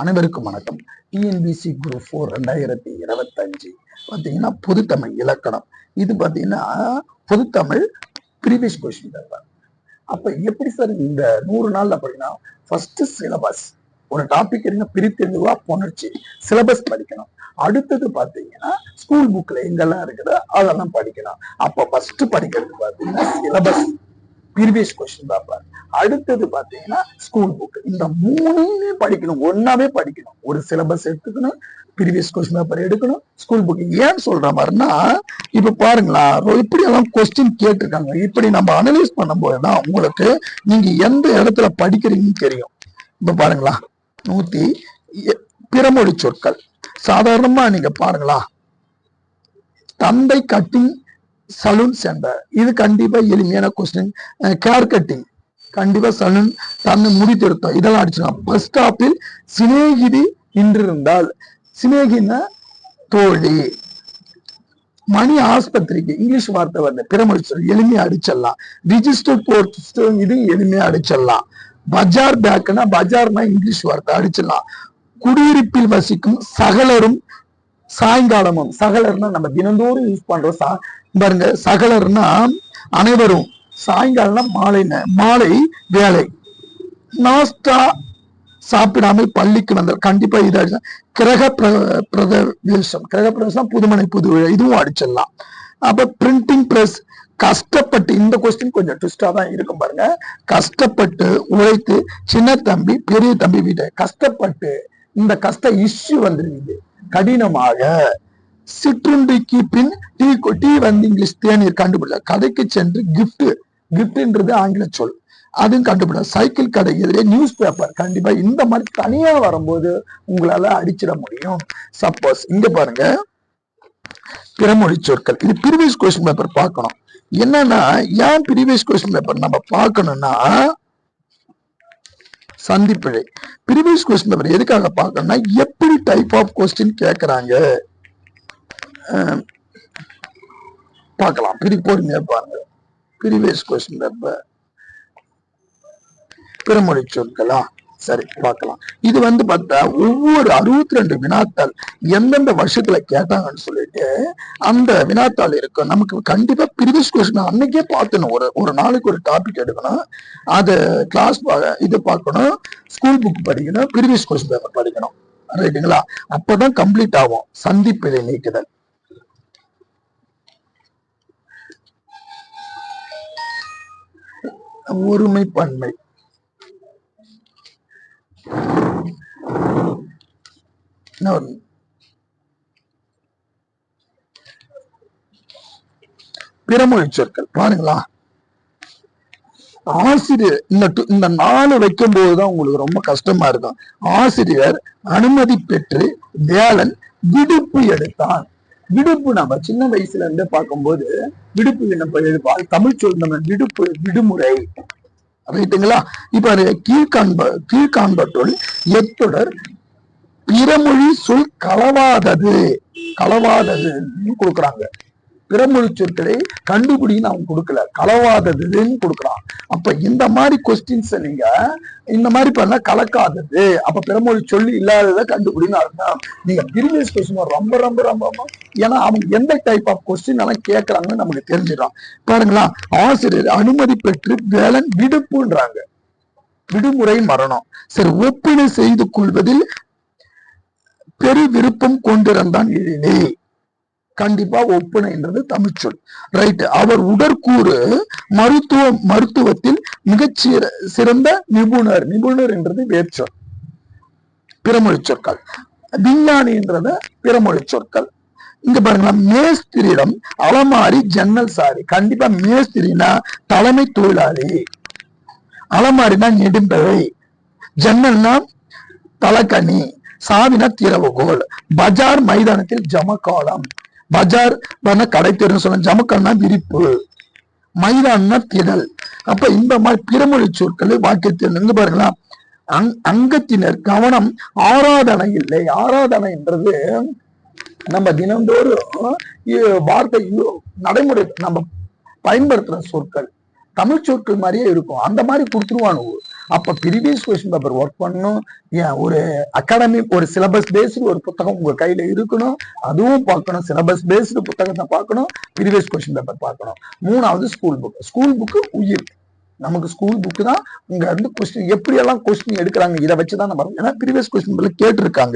அனைவருக்கும் வணக்கம். TNPSC group 4 2025 பார்த்தீங்கன்னா பொதுத்தமிழ் இலக்கணம். இது பார்த்தீங்கன்னா பொதுத்தமிழ் ப்ரீவியஸ் கொஸ்டின் பேப்பர். அப்ப எப்படி சார் இந்த 100 நாள்ல படிக்கணும்? ஃபர்ஸ்ட் சிலபஸ், ஒரு டாபிக் என்ன பிரித்தெழுவா புணர்ச்சி சிலபஸ் படிக்கணும். அடுத்தது பாத்தீங்கன்னா ஸ்கூல் புக்ல எங்கெல்லாம் இருக்குதோ அதெல்லாம் படிக்கணும். அப்ப ஃபர்ஸ்ட் படிக்கிறது பாத்தீங்கன்னா சிலபஸ் ப்ரீவியஸ் கொஸ்டின் பேப்பர். அடுத்தது பாத்தீங்கன்னா ஸ்கூல் புக். இந்த மூணுமே படிக்கணும், ஒன்னாவே படிக்கணும். ஒரு சிலபஸ் எடுத்துக்கணும், ப்ரீவியஸ் கொஸ்டின் பேப்பர் எடுக்கணும், ஸ்கூல் புக். ஏன் சொல்ற மாதிரினா இப்ப பாருங்களா, இப்படி எல்லாம் கொஸ்டின் கேட்டிருக்காங்க. இப்படி நம்ம அனலைஸ் பண்ணும் போதுதான் உங்களுக்கு நீங்க எந்த இடத்துல படிக்கிறீங்கன்னு தெரியும். இப்ப பாருங்களா, பிறமொழி சொற்கள். சாதாரணமா நீங்க பாருங்களா, தந்தை கட்டிங் சலூன் சென்டர், இது கண்டிப்பா எளிமையான கொஸ்டின். கேர் கட்டிங் கண்டிப்பா சலூன், தன்னை முடி திருத்தம், இதெல்லாம் அடிச்சிடலாம். பஸ் ஸ்டாப்பில் சிநேகிதி நின்றிருந்தால், சிநேகின தோழி. மணி ஆஸ்பத்திரிக்கு இங்கிலீஷ் வார்த்தை வந்து பிறமொழி சொல், எளிமையா அடிச்சிடலாம். ரிஜிஸ்டர் போஸ்ட், இது எளிமையா அடிச்சிடலாம். பஜார் பேக்னா பஜார்னா இங்கிலீஷ் வார்த்தை அடிச்சிடலாம். குடியிருப்பில் வசிக்கும் சகலரும் சாயங்காலமும், சகலர்னா நம்ம தினந்தோறும் யூஸ் பண்றோம். பாருங்க, சகலர்னா அனைவரும், சாயங்காலம்னா மாலை வேலை. நாஸ்டா சாப்பிடாமல் பள்ளிக்கு வந்தார், கண்டிப்பா இது அடிச்சலாம். கிரக பிரவேசம் புதுமனை புது விழா, இதுவும் அடிச்சிடலாம். அப்ப பிரிண்டிங் பிரஸ், கஷ்டப்பட்டு, இந்த கொஸ்டின் கொஞ்சம் ட்விஸ்டா தான் இருக்கும் பாருங்க. கஷ்டப்பட்டு உழைத்து சின்ன தம்பி பெரிய தம்பி வீட்டை, கஷ்டப்பட்டு, இந்த கஷ்ட இஷ்யூ வந்துருக்குது. கடினமாக, சிற்றுண்டிக்கு பின் டீ வந்து இங்கிலீஷ் தேநீர் கண்டுபிடிச்ச. கடைக்கு சென்று கிஃப்ட், கிஃப்ட்ன்றது ஆங்கில சொல், அதுவும் கண்டுபிடிச்ச. சைக்கிள் கடை எதிரே நியூஸ் பேப்பர், கண்டிப்பா இந்த மாதிரி தனியா வரும்போது உங்களால அடிச்சிட முடியும். சப்போஸ் இங்க பாருங்க, பிறமொழி சொற்கள், இது ப்ரீவியஸ் கொஸ்டின் பேப்பர் பார்க்கணும். என்னன்னா, ஏன் ப்ரீவியஸ் கொஸ்டின் பேப்பர் நம்ம பார்க்கணும்னா, சந்திப்பிழை. ப்ரீவியஸ் கொஸ்டின் பேப்பர் எதுக்காக பார்க்கணும்னா, எப்படி டைப் ஆஃப் கொஸ்டின் கேட்கறாங்க பார்க்கலாம். பொறுமையா பாருங்க. ப்ரீவியஸ் கொஸ்டின் பேப்பர் பிறமொழி சொற்களா, சரி பார்க்கலாம். இது வந்து பார்த்தா ஒவ்வொரு 62 வினாத்தாள் எந்தெந்த வருஷத்துல கேட்டாங்கன்னு சொல்லிட்டு அந்த வினாத்தாள் இருக்கும். நமக்கு கண்டிப்பா ப்ரீவியஸ் கொஸ்டின் அன்னைக்கே பார்க்கணும். ஒரு நாளைக்கு ஒரு டாபிக் எடுக்கணும், அது கிளாஸ் இது பார்க்கணும், ஸ்கூல் புக் படிக்கணும், ப்ரீவியஸ் கொஸ்டின் பேப்பர் படிக்கணும். ரைட்டுங்களா? அப்பதான் கம்ப்ளீட் ஆகும். சந்திப்பிழை நீக்குதல். ஒருமை பன்மை, பிறமொழி சொற்கள் பாருங்களா. ஆசிரியர், இந்த 4 வைக்கும் போதுதான் உங்களுக்கு ரொம்ப கஷ்டமா இருக்கும். ஆசிரியர் அனுமதி பெற்று வேலன் விடுப்பு எடுத்தான். விடுப்பு நம்ம சின்ன வயசுல இருந்து பார்க்கும்போது விடுப்பு விண்ணப்பம் எழுப்பால் தமிழ் சொல் நம்ம விடுப்பு, விடுமுறை. ரைட்டுங்களா? இப்ப கீழ்காண்பற்றுள் எத்தொடர் பிறமொழி சொல் களவாதது கொடுக்குறாங்க. பிறமொழி சொற்களை கண்டுபிடின்னு அவங்க கொடுக்கல, களவாததுன்னு கொடுக்குறான். அப்ப இந்த மாதிரி கொஸ்டின்ஸ் நீங்க இந்த மாதிரி பண்ண கலக்காதது, அப்ப பிறமொழி சொல்லி இல்லாததை கண்டுபிடின்னு அர்த்தம். நீங்க ப்ரீவியஸ் கொஸ்டின் ரொம்ப ரொம்ப ரொம்ப, ஏன்னா அவங்க எந்த டைப் ஆஃப் கொஸ்டின் எல்லாம் கேட்கறாங்கன்னு நமக்கு தெரிஞ்சிடும். பாருங்களா, ஆசிரியர் அனுமதி பெற்று வேலன் விடுப்புன்றாங்க, விடுமுறை மரணம். சரி, ஒப்பினை செய்து கொள்வதில் பெரு விருப்பம் கொண்டிருந்தான் எழிலே, கண்டிப்பா ஒப்புனைன்றது தமிழ்ச்சொல். ரைட். அவர் உடற்கூறு மருத்துவத்தில் மிகச் சிறந்த நிபுணர் என்றது வேர்ச்சொல், பிறமொழி சொற்கள். விஞ்ஞானின்றத பிறமொழி சொற்கள். இங்க பாருங்களா, மேஸ்திரியிடம் அலமாரி ஜன்னல் சாரி, கண்டிப்பா மேஸ்திரினா தலைமை தொழிலாளி, அலமாரினா நெடும்பவை, ஜன்னல்னா தலக்கணி, சாவினா திறவுகோல். பஜார் மைதானத்தில் ஜமக்காலம், பஜார் கடை தெருன்னு சொல்ல, ஜமக்கால்னா விரிப்பு, மைதான்னா திடல். அப்ப இந்த மாதிரி பிறமொழி சொற்கள் வாக்கியத்தில் இருந்து பாருங்களா. அங்கத்தினர் கவனம், ஆராதனை இல்லை. ஆராதனைன்றது நம்ம தினந்தோறும் வார்த்தை நடைமுறை நம்ம பயன்படுத்துற சொற்கள், தமிழ் சொற்கள் மாதிரியே இருக்கும். அந்த மாதிரி கொடுத்துருவானு. அப்ப ப்ரீவியஸ் கொஸ்டின் பேப்பர் ஒர்க் பண்ணணும். ஏன் ஒரு அகாடமிக் ஒரு சிலபஸ் பேஸ்டு ஒரு புத்தகம் உங்க கையில இருக்கணும், அதுவும் பார்க்கணும். சிலபஸ் பேஸ்டு புத்தகத்தை பார்க்கணும், ப்ரீவியஸ் கொஸ்டின் பேப்பர் பார்க்கணும். மூணாவது ஸ்கூல் புக்கு உயிர். நமக்கு ஸ்கூல் புக்கு தான் இங்க இருந்து கொஸ்டின் எப்படி எல்லாம் கொஸ்டின் எடுக்கிறாங்க இதை வச்சுதான் நம்ம, ஏன்னா ப்ரீவியஸ் கொஸ்டின் கேட்டிருக்காங்க.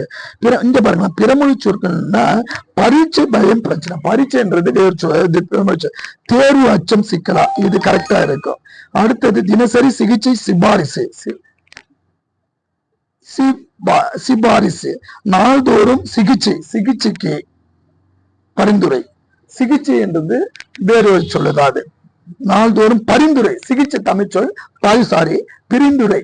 இங்க பாருங்க, பிறமொழி சொற்கள்னா பரீட்சை பயம் பிரச்சனை. பரீட்சைன்றது தேர்வு அச்சம் சிக்கலா, இது கரெக்டா இருக்கும். அடுத்தது தினசரி சிகிச்சை சிபாரிசு. சிபாரிசு நாள்தோறும் சிகிச்சைக்கு பரிந்துரை. சிகிச்சை என்றது வேறொரு சொல்லுதாது. நாள்தோறும் பரிந்துரை, சிகிச்சை தமிழ்ச்சொல், பரிந்துரை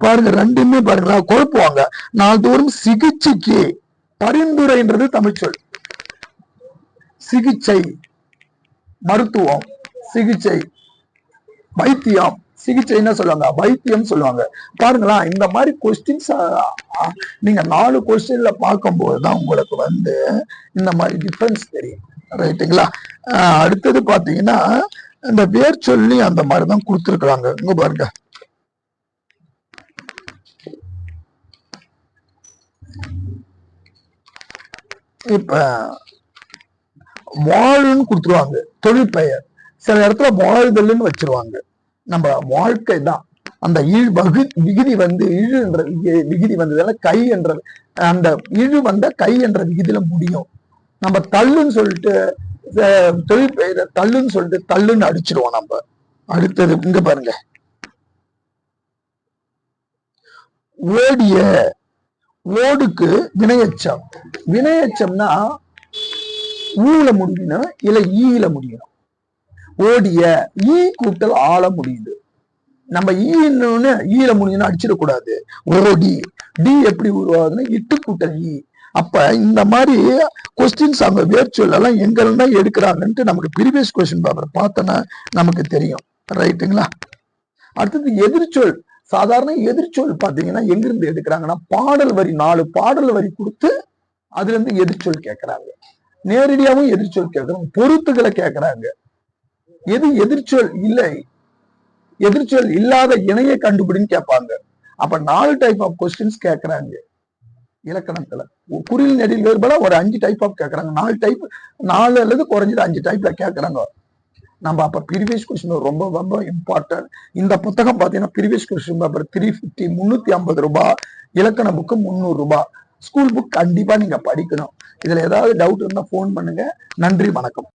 பாருங்க, ரெண்டுமே பாருங்க குழப்புவாங்க. நாள்தோறும் சிகிச்சைக்கு, பரிந்துரைன்றது தமிழ்ச்சொல். சிகிச்சை மருத்துவம், சிகிச்சை வைத்தியம், சிகிச்சை என்ன சொல்லுவாங்க, வைத்தியம் சொல்லுவாங்க. பாருங்களா, இந்த மாதிரி கொஸ்டின்ஸ் நீங்க 4 கொஸ்டின்ல பார்க்கும் போதுதான் உங்களுக்கு இந்த மாதிரி டிஃபரன்ஸ் தெரியும். ரைட்டுங்களா? அடுத்தது பாத்தீங்கன்னா இந்த வேர் சொல்லி அந்த மாதிரிதான் கொடுத்துருக்காங்க. இங்க பாருங்க, இப்ப வாழ்ன்னு கொடுத்துருவாங்க, தொழிற்பெயர். சில இடத்துல வாழ்தல்னு வச்சிருவாங்க. நம்ம வாழ்க்கை தான் அந்த விகுதி இழு என்ற விகுதி வந்ததால கை என்ற அந்த இழு வந்த கை என்ற விகுதியில முடியும். நம்ம தள்ளுன்னு சொல்லிட்டு தொழிற்பெயரை தள்ளுன்னு சொல்லிட்டு தள்ளுன்னு அடிச்சிருவோம் நம்ம. அடுத்தது இங்க பாருங்க, ஓடிய, ஓடுக்கு வினையச்சம். வினையச்சம்னா ஊல முடியணும் இல்ல ஈல முடியணும். ஓடிய ஈ கூட்டல் ஆள முடியுது. நம்ம ஈன்னு ஈல முடியும்னு அடிச்சிடக்கூடாது. ஓடி டி எப்படி உருவாகுதுன்னா இட்டு கூட்டல் ஈ. அப்ப இந்த மாதிரி கொஸ்டின்ஸ் அவங்க வேர்ச்சொல் எல்லாம் எங்கன்னா எடுக்கிறாங்கன்ட்டு நமக்கு ப்ரீவியஸ் கொஸ்டின் பேப்பர் பார்த்தோன்னா நமக்கு தெரியும். ரைட்டுங்களா? அடுத்தது எதிர்ச்சொல். சாதாரண எதிர்ச்சொல் பாத்தீங்கன்னா எங்கிருந்து எடுக்கிறாங்கன்னா பாடல் வரி, 4 பாடல் வரி கொடுத்து அதுல இருந்து எதிர்ச்சொல் கேட்கறாங்க. நேரடியாவும் எதிர்ச்சொல் கேட்கறாங்க, பொருத்துக்களை கேட்கறாங்க. எது எதிர்ச்சொல் இல்லை, எதிர்ச்சொல் இல்லாத இணைய கண்டுபிடின்னு கேட்பாங்க. அப்ப 4 டைப் ஆஃப் கொஸ்டின்ஸ் கேட்கறாங்க இலக்கணத்துல. குறில் நெடில் வேறுபட ஒரு 5 டைப் ஆஃப் கேட்கறாங்க. 4 அல்லது குறைஞ்சது 5 டைப்ல கேட்கறாங்க. நம்ம அப்ப ப்ரீவியஸ் கொஸ்டின் ரொம்ப ரொம்ப இம்பார்ட்டன்ட். இந்த புத்தகம் பாத்தீங்கன்னா ப்ரீவியஸ் கொஸ்டின் பேப்பர் 350, 350 ரூபாய். இலக்கண புக்கு 300 ரூபாய். ஸ்கூல் புக் கண்டிப்பா நீங்க படிக்கணும். இதுல ஏதாவது டவுட் இருந்தா போன் பண்ணுங்க. நன்றி, வணக்கம்.